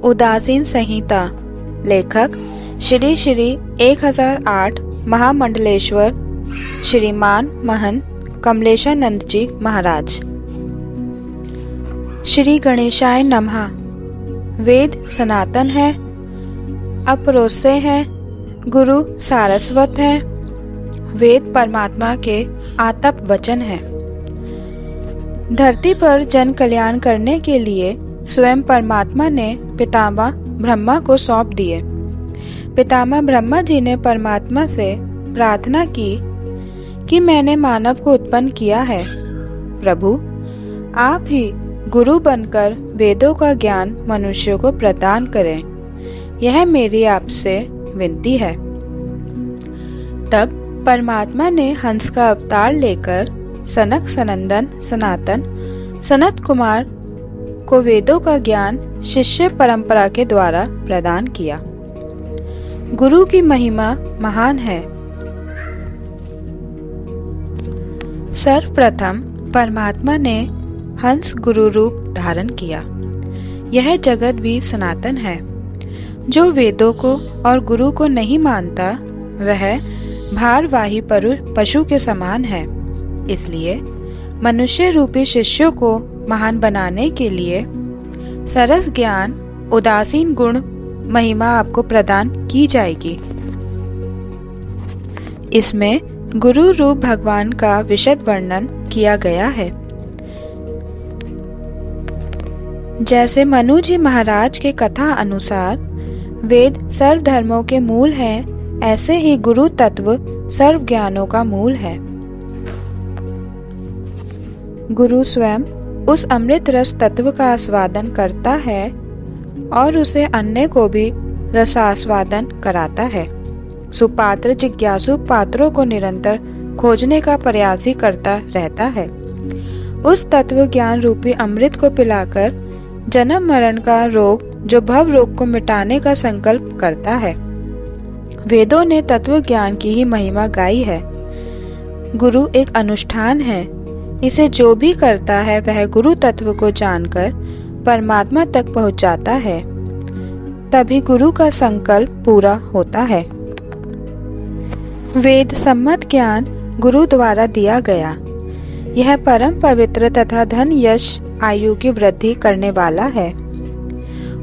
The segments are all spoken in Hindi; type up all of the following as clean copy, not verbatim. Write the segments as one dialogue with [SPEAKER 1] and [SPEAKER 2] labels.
[SPEAKER 1] उदासीन संहिता। लेखक श्री श्री 1008 महामंडलेश्वर श्रीमान महंत कमलेशानंद जी महाराज। श्री गणेशाय नमः। वेद सनातन है, अपरोसे हैं, गुरु सारस्वत है। वेद परमात्मा के आतप वचन है। धरती पर जन कल्याण करने के लिए स्वयं परमात्मा ने पितामह ब्रह्मा को सौंप दिए। पितामह ब्रह्मा जी ने परमात्मा से प्रार्थना की कि मैंने मानव को उत्पन्न किया है, प्रभु आप ही गुरु बनकर वेदों का ज्ञान मनुष्यों को प्रदान करें, यह मेरी आपसे विनती है। तब परमात्मा ने हंस का अवतार लेकर सनक सनंदन सनातन सनत कुमार को वेदों का ज्ञान शिष्य परंपरा के द्वारा प्रदान किया। गुरु की महिमा महान है। सर्वप्रथम परमात्मा ने हंस गुरु रूप धारण किया। यह जगत भी सनातन है। जो वेदों को और गुरु को नहीं मानता वह भारवाही पशु के समान है। इसलिए मनुष्य रूपी शिष्यों को महान बनाने के लिए सरस ज्ञान उदासीन गुण महिमा आपको प्रदान की जाएगी। इसमें गुरु रूप भगवान का विशद वर्णन किया गया है। जैसे मनु जी महाराज के कथा अनुसार वेद सर्व धर्मों के मूल हैं, ऐसे ही गुरु तत्व सर्व ज्ञानों का मूल है। गुरु स्वयं उस अमृत रस तत्व का आस्वादन करता है और उसे अन्य को भी रसास्वादन कराता है। सुपात्र जिज्ञासु पात्रों को निरंतर खोजने का प्रयास ही करता रहता है। उस तत्व ज्ञान रूपी अमृत को पिलाकर जन्म मरण का रोग जो भव रोग को मिटाने का संकल्प करता है। वेदों ने तत्व ज्ञान की ही महिमा गाई है। गुरु एक अनुष्ठान है। इसे जो भी करता है वह गुरु तत्व को जानकर परमात्मा तक पहुंच जाता है। तभी गुरु का संकल्प पूरा होता है। वेद सम्मत ज्ञान गुरु द्वारा दिया गया। यह परम पवित्र तथा धन यश आयु की वृद्धि करने वाला है।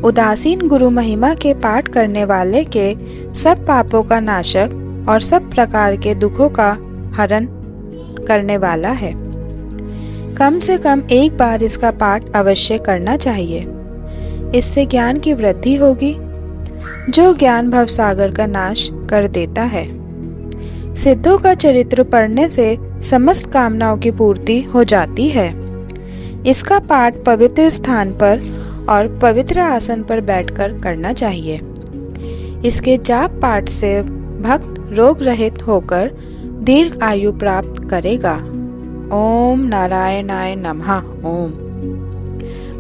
[SPEAKER 1] उदासीन गुरु महिमा के पाठ करने वाले के सब पापों का नाशक और सब प्रकार के दुखों का हरण करने वाला है। कम से कम एक बार इसका पाठ अवश्य करना चाहिए। इससे ज्ञान की वृद्धि होगी, जो ज्ञान भवसागर का नाश कर देता है। सिद्धों का चरित्र पढ़ने से समस्त कामनाओं की पूर्ति हो जाती है। इसका पाठ पवित्र स्थान पर और पवित्र आसन पर बैठकर करना चाहिए। इसके जाप पाठ से भक्त रोग रहित होकर दीर्घ आयु प्राप्त करेगा। ओम नारायणाय नमः। ओम।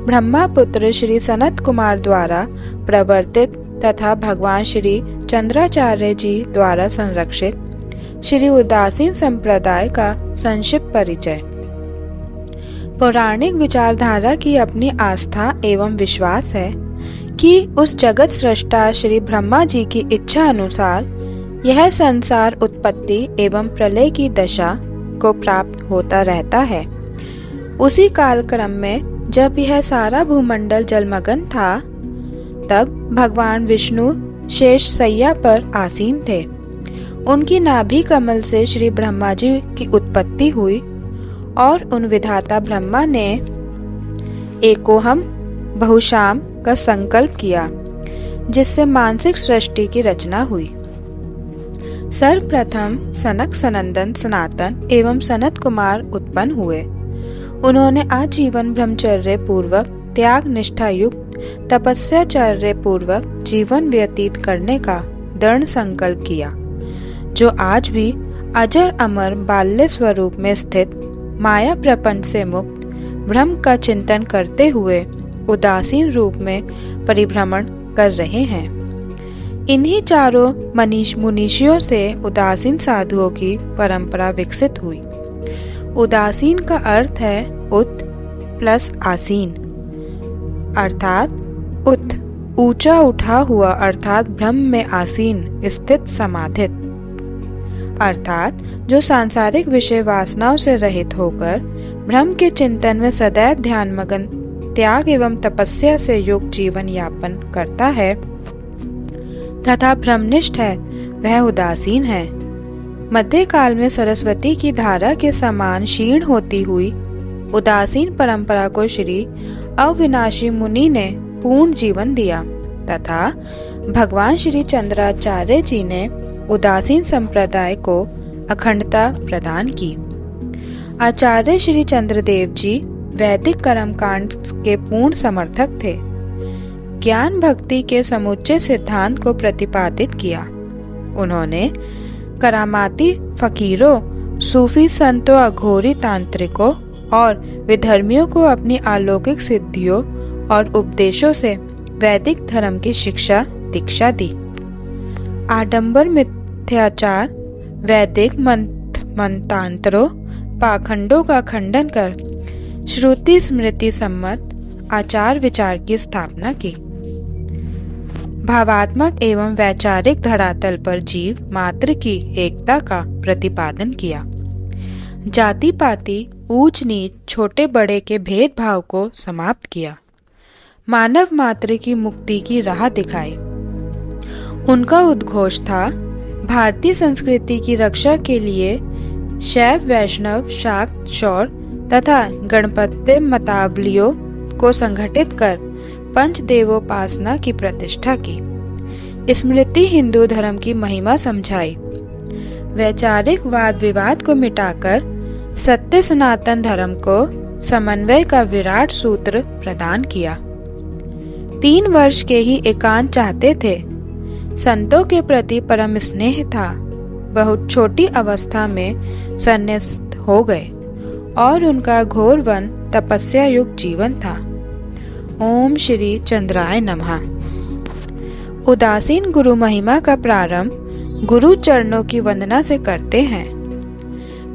[SPEAKER 1] ब्रह्मा पुत्र श्री सनत कुमार द्वारा प्रवर्तित तथा भगवान श्री चंद्राचार्य जी द्वारा संरक्षित श्री उदासीन संप्रदाय का संक्षिप्त परिचय। पौराणिक विचारधारा की अपनी आस्था एवं विश्वास है कि उस जगत सृष्टा श्री ब्रह्मा जी की इच्छा अनुसार यह संसार उत्पत्ति एवं प्रलय की दशा को प्राप्त होता रहता है। उसी कालक्रम में जब यह सारा भूमंडल जलमग्न था, तब भगवान विष्णु शेष शैया पर आसीन थे। उनकी नाभि कमल से श्री ब्रह्मा जी की उत्पत्ति हुई और उन विधाता ब्रह्मा ने एकोहम बहुशाम का संकल्प किया, जिससे मानसिक सृष्टि की रचना हुई। सर्वप्रथम सनक सनंदन सनातन एवं सनत कुमार उत्पन्न हुए। उन्होंने आजीवन ब्रह्मचर्य पूर्वक त्याग निष्ठा युक्त तपस्याचर्य पूर्वक जीवन व्यतीत करने का दृढ़ संकल्प किया, जो आज भी अजर अमर बाल्य स्वरूप में स्थित माया प्रपंच से मुक्त ब्रह्म का चिंतन करते हुए उदासीन रूप में परिभ्रमण कर रहे हैं। इन्हीं चारों मुनीषियों से उदासीन साधुओं की परंपरा विकसित हुई। उदासीन का अर्थ है उत प्लस आसीन, अर्थात उत ऊंचा उठा हुआ अर्थात ब्रह्म में आसीन स्थित समाधित, अर्थात जो सांसारिक विषय वासनाओं से रहित होकर ब्रह्म के चिंतन में सदैव ध्यान मगन त्याग एवं तपस्या से युक्त जीवन यापन करता है तथा ब्रह्मनिष्ठ है, वह उदासीन है। मध्य काल में सरस्वती की धारा के समान क्षीण होती हुई उदासीन परंपरा को श्री अविनाशी मुनि ने पूर्ण जीवन दिया तथा भगवान श्री चंद्राचार्य जी ने उदासीन संप्रदाय को अखंडता प्रदान की। आचार्य श्री चंद्रदेव जी वैदिक कर्मकांड के पूर्ण समर्थक थे। ज्ञान भक्ति के समुच्चय सिद्धांत को प्रतिपादित किया। उन्होंने करामाती फकीरों, सूफी संतों, अघोरी तांत्रिकों और विधर्मियों को अपनी अलौकिक सिद्धियों और उपदेशों से वैदिक धर्म की शिक्षा दीक्षा दी। आडंबर, मिथ्याचार, वैदिक मंत्रांतरों, पाखंडों का खंडन कर श्रुति स्मृति सम्मत आचार विचार की स्थापना की। भावात्मक एवं वैचारिक धरातल पर जीव मात्र की एकता का प्रतिपादन किया। जाति पाति, ऊंच नीच, छोटे बड़े के भेदभाव को समाप्त किया। मानव मात्र की मुक्ति की राह दिखाई। उनका उद्घोष था भारतीय संस्कृति की रक्षा के लिए शैव, वैष्णव, शाक्त, शौर तथा गणपत्य मतावलियों को संगठित कर पंचदेवोपासना की प्रतिष्ठा की। स्मृति हिंदू धर्म की महिमा समझाई। वैचारिक वाद विवाद को मिटाकर सत्य सनातन धर्म को समन्वय का विराट सूत्र प्रदान किया। 3 वर्ष के ही एकांत चाहते थे। संतों के प्रति परम स्नेह था। बहुत छोटी अवस्था में संन्यास्त हो गए और उनका घोर वन तपस्या युक्त जीवन था। ओम श्री चंद्राय नमः। उदासीन गुरु महिमा का प्रारंभ गुरु चरणों की वंदना से करते हैं।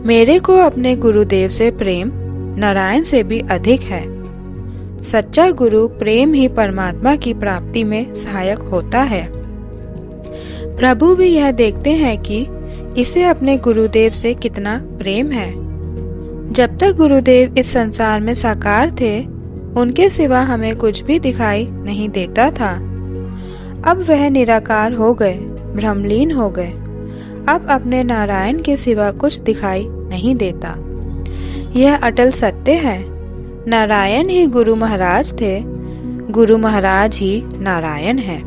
[SPEAKER 1] मेरे को अपने गुरुदेव से प्रेम नारायण से भी अधिक है। सच्चा गुरु प्रेम ही परमात्मा की प्राप्ति में सहायक होता है। प्रभु भी यह देखते हैं कि इसे अपने गुरुदेव से कितना प्रेम है। जब तक गुरुदेव इस संसार में साकार थे, उनके सिवा हमें कुछ भी दिखाई नहीं देता था। अब वह निराकार हो गए, ब्रह्मलीन हो गए। अब अपने नारायण के सिवा कुछ दिखाई नहीं देता। यह अटल सत्य है। नारायण ही गुरु महाराज थे, गुरु महाराज ही नारायण है।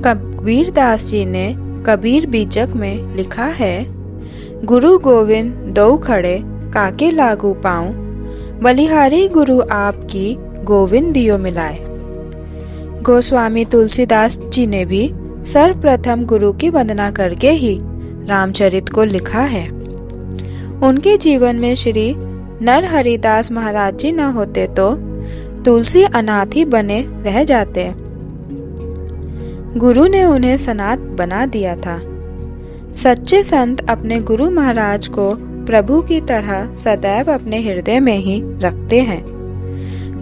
[SPEAKER 1] कबीर दास जी ने कबीर बीजक में लिखा है, गुरु गोविंद दो खड़े काके लागू पाऊं, बलिहारी गुरु आपकी गोविंद दियो मिलाए। गोस्वामी तुलसीदास जी ने भी सर्वप्रथम गुरु की वंदना करके ही रामचरित को लिखा है। उनके जीवन में श्री नरहरिदास महाराज जी न होते तो तुलसी अनाथ ही बने रह जाते। गुरु ने उन्हें सनात बना दिया था। सच्चे संत अपने गुरु महाराज को प्रभु की तरह सदैव अपने हृदय में ही रखते हैं।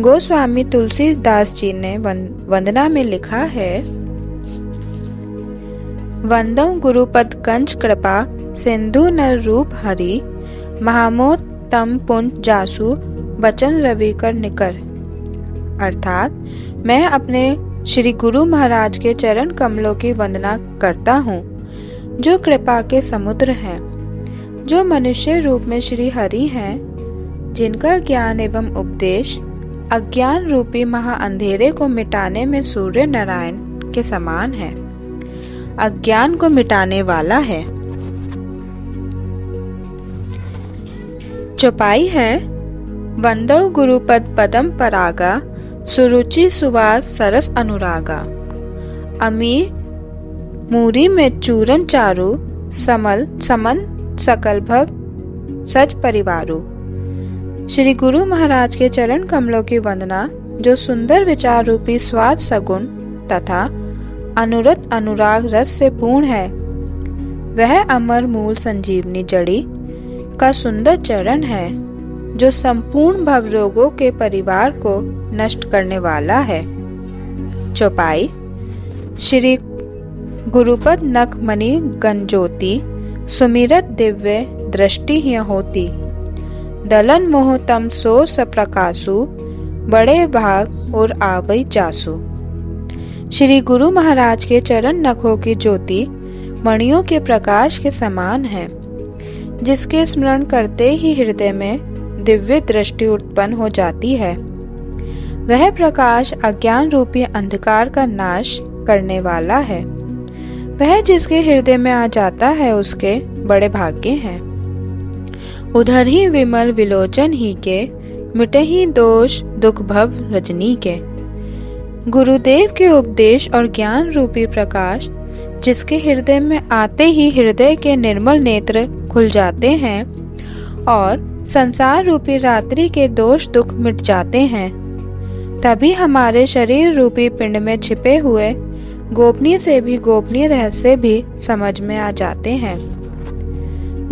[SPEAKER 1] गोस्वामी तुलसीदास जी ने वंदना में लिखा है, वंदौ गुरुपद कंच कृपा सिंधु नर रूप हरि, महामोद तम पुंज जासु बचन रवि कर निकर। अर्थात मैं अपने श्री गुरु महाराज के चरण कमलों की वंदना करता हूँ, जो कृपा के समुद्र हैं, जो मनुष्य रूप में श्री हरि हैं, जिनका ज्ञान एवं उपदेश अज्ञान रूपी महा अंधेरे को मिटाने में सूर्य नारायण के समान है, अज्ञान को मिटाने वाला है। चौपाई है, वंदौ गुरुपद पदम परागा, सुरुचि सुवास सरस अनुरागा। अमीर मूरी में चूरन चारु, समल समन सकल भव सच परिवारु। श्री गुरु महाराज के चरण कमलों की वंदना, जो सुंदर विचार रूपी स्वाद सगुन तथा अनुरत अनुराग रस से पूर्ण है, वह अमर मूल संजीवनी जड़ी का सुंदर चरण है, जो संपूर्ण भवरोगों के परिवार को नष्ट करने वाला है। चौपाई। श्री गुरुपद नख मणि गंजोती, सुमिरत दिव्य दृष्टि हिय होती। दलन मोह तम सो सप्रकाशु, बड़े भाग और आवई जासु। श्री गुरु महाराज के चरण नखों की ज्योति मणियों के प्रकाश के समान है, जिसके स्मरण करते ही हृदय में दिव्य दृष्टि उत्पन्न हो जाती है। वह प्रकाश अज्ञान रूपी अंधकार का नाश करने वाला है। वह जिसके हृदय में आ जाता है उसके बड़े भाग्य हैं। उधर ही विमल विलोचन ही के, मिटे ही दोष दुख भव रजनी के। गुरुदेव के उपदेश और ज्ञान रूपी प्रकाश जिसके हृदय में आते ही हृदय के निर्मल नेत्र खुल जाते हैं और संसार रूपी रात्रि के दोष दुख मिट जाते हैं, तभी हमारे शरीर रूपी पिंड में छिपे हुए गोपनीय से भी गोपनीय रहस्य भी समझ में आ जाते हैं।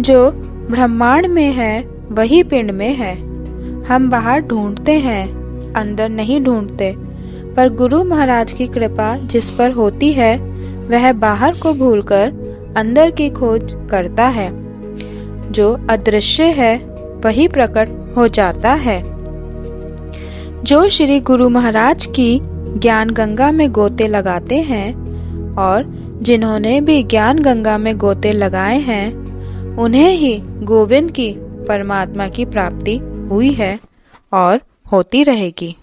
[SPEAKER 1] जो ब्रह्मांड में है वही पिंड में है। हम बाहर ढूंढते हैं, अंदर नहीं ढूंढते, पर गुरु महाराज की कृपा जिस पर होती है वह बाहर को भूलकर अंदर की खोज करता है। जो अदृश्य है वही प्रकट हो जाता है। जो श्री गुरु महाराज की ज्ञान गंगा में गोते लगाते हैं और जिन्होंने भी ज्ञान गंगा में गोते लगाए हैं, उन्हें ही गोविंद की परमात्मा की प्राप्ति हुई है और होती रहेगी।